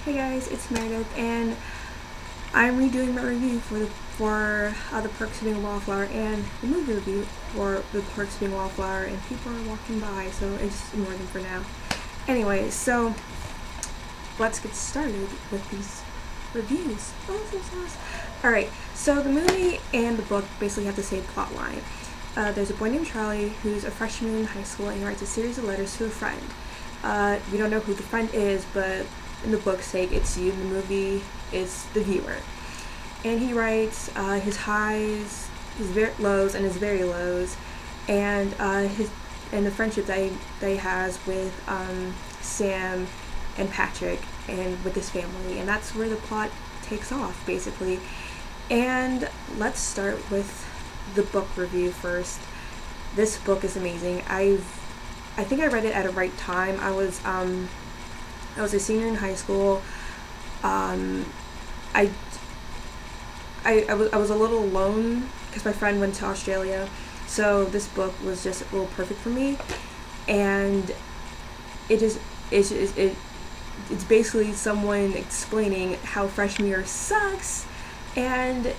Hey guys, it's Meredith, and I'm redoing my review for the Perks of Being a Wallflower and the movie review for the Perks of Being a Wallflower, and people are walking by, so I just ignore them for now. Anyway, so let's get started with these reviews. Oh, so sauce. Alright, so the movie and the book basically have the same plot line. There's a boy named Charlie who's a freshman in high school, and he writes a series of letters to a friend. We don't know who the friend is, but in the book's sake, it's you. In the movie, it's the viewer. And he writes his highs, his lows, and his very lows, and the friendship that he has with Sam and Patrick, and with his family. And that's where the plot takes off, basically. And let's start with the book review first. This book is amazing. I think I read it at a right time. I was a senior in high school. I was a little alone because my friend went to Australia, so this book was just a little perfect for me. And it's basically someone explaining how freshman year sucks, and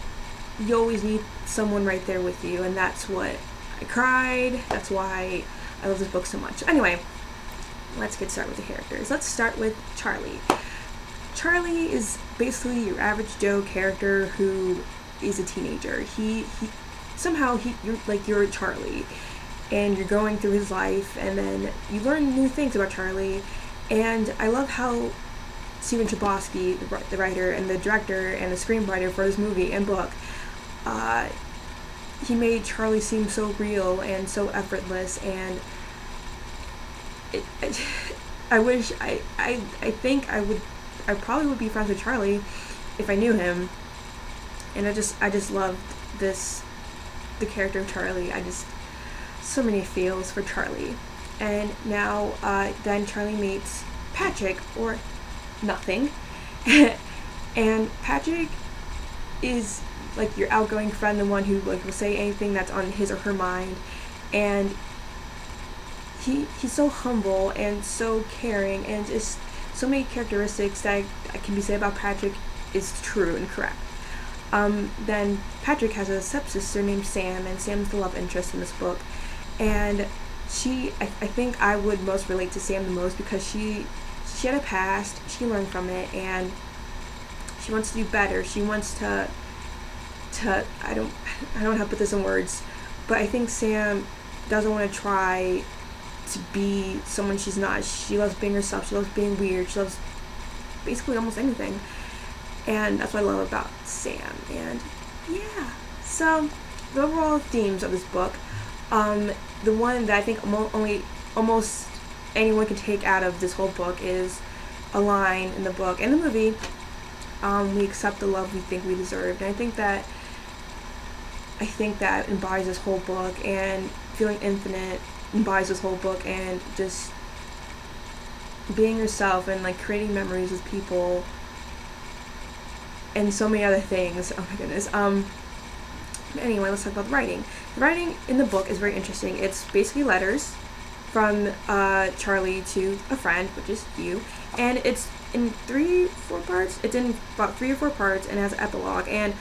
you always need someone right there with you, and that's what I cried. That's why I love this book so much. Anyway, let's get started with the characters. Let's start with Charlie. Charlie is basically your average Joe character who is a teenager. You're Charlie, and you're going through his life, and then you learn new things about Charlie. And I love how Stephen Chbosky, the writer and the director and the screenwriter for this movie and book, he made Charlie seem so real and so effortless, and I probably would be friends with Charlie if I knew him. And I just loved the character of Charlie. So many feels for Charlie. And now then Charlie meets Patrick, or nothing. And Patrick is like your outgoing friend, the one who will say anything that's on his or her mind, and he's so humble and so caring, and just so many characteristics that can be said about Patrick is true and correct. Then Patrick has a stepsister named Sam, and Sam's the love interest in this book, and I think I would most relate to Sam the most because she had a past, she learned from it, and she wants to do better. She wants to I don't know how to put this in words, but I think Sam doesn't want to try to be someone she's not. She loves being herself. She loves being weird. She loves basically almost anything, and that's what I love about Sam. And yeah, so the overall themes of this book, the one that I think almost anyone can take out of this whole book is a line in the book and the movie. We accept the love we think we deserve, and I think that embodies this whole book, and feeling infinite embodies this whole book, and just being yourself and creating memories with people and so many other things. Oh my goodness. Anyway, let's talk about the writing. The writing in the book is very interesting. It's basically letters from Charlie to a friend, which is you, and it's in 3-4 parts. It's in about 3 or 4 parts, and has an epilogue, and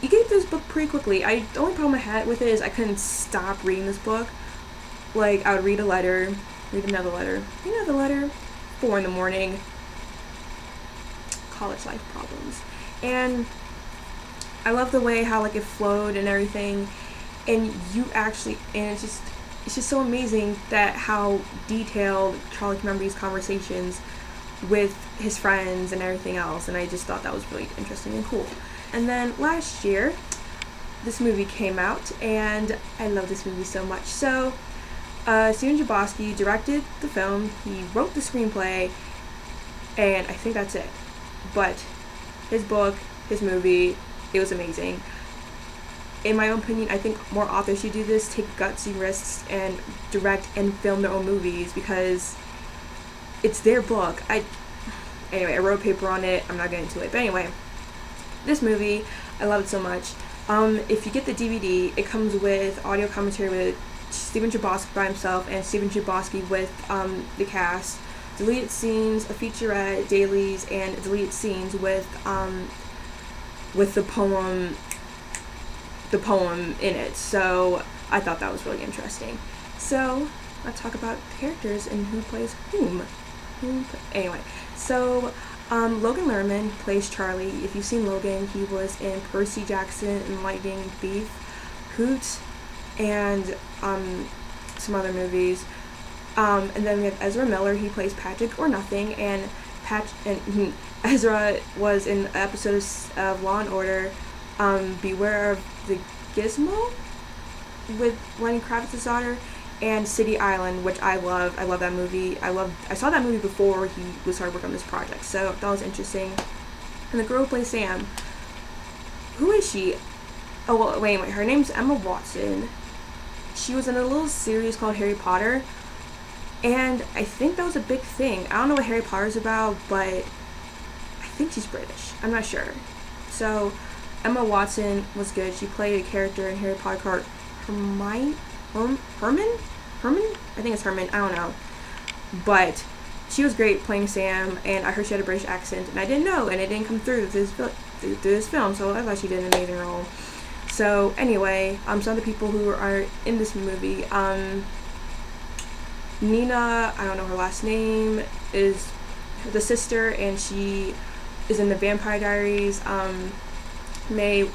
you get through this book pretty quickly. The only problem I had with it is I couldn't stop reading this book. I would read a letter, read another letter, 4 in the morning. College life problems. And I love the way how it flowed and everything, and it's just so amazing that how detailed Charlie can remember these conversations with his friends and everything else, and I just thought that was really interesting and cool. And then last year, this movie came out, and I love this movie so much. So, Stephen Chbosky directed the film, he wrote the screenplay, and I think that's it. But his book, his movie, it was amazing. In my own opinion, I think more authors should do this, take gutsy risks, and direct and film their own movies, because it's their book. Anyway, I wrote a paper on it, I'm not getting into it, but anyway. This movie, I love it so much. If you get the DVD, it comes with audio commentary with Stephen Chbosky by himself and Stephen Chbosky with the cast. deleted scenes, a featurette, dailies, and deleted scenes with the poem in it. So I thought that was really interesting. So let's talk about characters and who plays whom. Anyway, so Logan Lerman plays Charlie. If you've seen Logan, he was in Percy Jackson and Lightning Thief, Hoot, and some other movies. And then we have Ezra Miller. He plays Patrick or Nothing, and Ezra was in episodes of Law and Order, Beware of the Gizmo with Lenny Kravitz's daughter, and City Island, which I love. I love that movie. I saw that movie before he was started working on this project, so that was interesting. And the girl who plays Sam, who is she? Oh, well, wait, her name's Emma Watson. She was in a little series called Harry Potter, and I think that was a big thing. I don't know what Harry Potter's about, but I think she's British. I'm not sure. So Emma Watson was good. She played a character in Harry Potter called Herman? I think it's Herman. I don't know. But she was great playing Sam, and I heard she had a British accent, and I didn't know, and it didn't come through this film, so I thought she did an amazing role. So anyway, some of the people who are in this movie, Nina, I don't know her last name, is the sister, and she is in the Vampire Diaries. Mae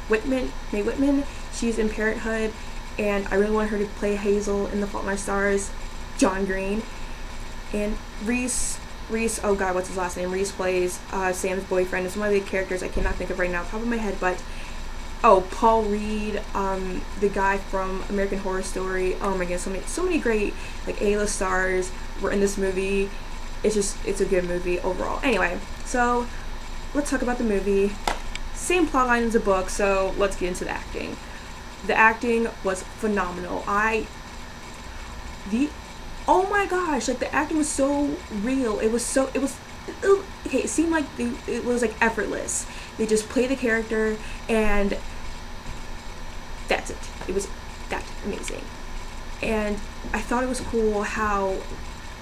Whitman, she's in Parenthood, and I really want her to play Hazel in The Fault in Our Stars. John Green. And Reese, oh god, what's his last name? Reese plays Sam's boyfriend. It's one of the characters I cannot think of right now off the top of my head, but Paul Reed, the guy from American Horror Story. Oh my goodness, so many great like A-list stars were in this movie. It's a good movie overall. Anyway, so let's talk about the movie. Same plotline as the book, so let's get into the acting. The acting was phenomenal. Oh my gosh, like the acting was so real. It seemed like it was like effortless. They just play the character, and that's it. It was that amazing. And I thought it was cool how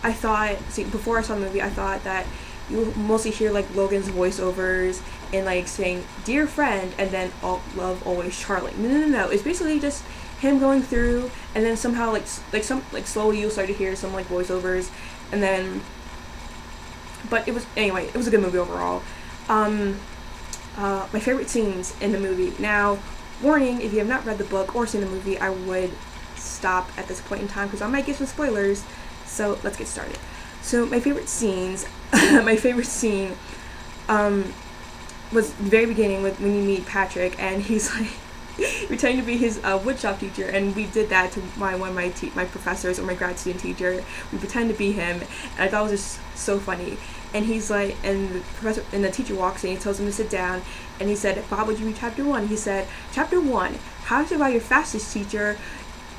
before I saw the movie, I thought that you mostly hear like Logan's voiceovers and like saying "dear friend" and then "love always Charlie." No. It's basically just him going through, and then somehow like slowly you'll start to hear some like voiceovers, and then. But it was a good movie overall. My favorite scenes in the movie. Now, warning: if you have not read the book or seen the movie, I would stop at this point in time because I might get some spoilers. So let's get started. So my favorite scenes. My favorite scene was the very beginning when you meet Patrick, and he's like pretending to be his woodshop teacher, and we did that to one of my professors or my grad student teacher. We pretended to be him, and I thought it was just so funny. And he's like, and the teacher walks in, he tells him to sit down, and he said, "Bob, would you read chapter 1?" He said, "Chapter 1, how to survive your fastest teacher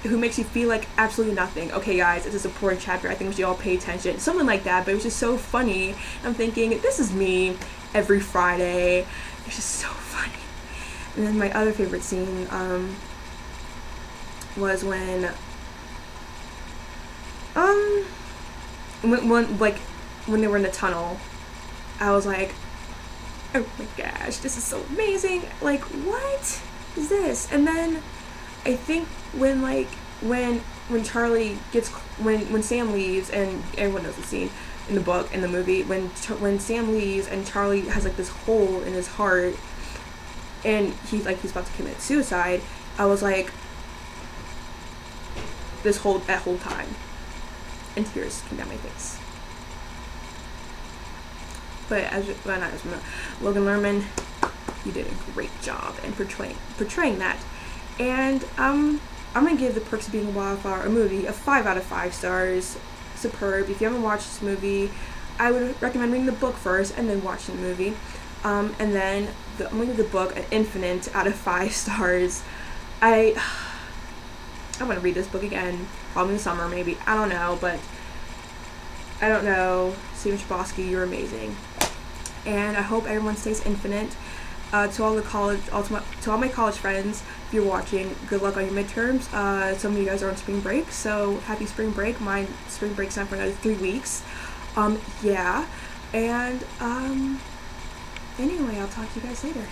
who makes you feel like absolutely nothing." Okay guys, it's a important chapter. I think we should all pay attention. Something like that, but it was just so funny. I'm thinking, this is me every Friday. It's just so funny. And then my other favorite scene was when they were in the tunnel. I was like, oh my gosh, this is so amazing. Like, what is this? And then I think when Charlie gets when Sam leaves, and everyone knows the scene in the book and the movie, when Sam leaves and Charlie has like this hole in his heart, and he's about to commit suicide. I was like, that whole time, and tears came down my face. But Logan Lerman, you did a great job in portraying that. And I'm gonna give The Perks of Being a Wallflower, a movie, a 5 out of 5 stars. Superb. If you haven't watched this movie, I would recommend reading the book first and then watching the movie. And then I'm gonna give the book an infinite out of 5 stars. I want to read this book again, probably in the summer, maybe. I don't know, but I don't know. Steven Chbosky, you're amazing. And I hope everyone stays infinite. To all the college, to all my college friends, if you're watching, good luck on your midterms. Some of you guys are on spring break, so happy spring break. My spring break's not for another 3 weeks. Yeah, and anyway, I'll talk to you guys later.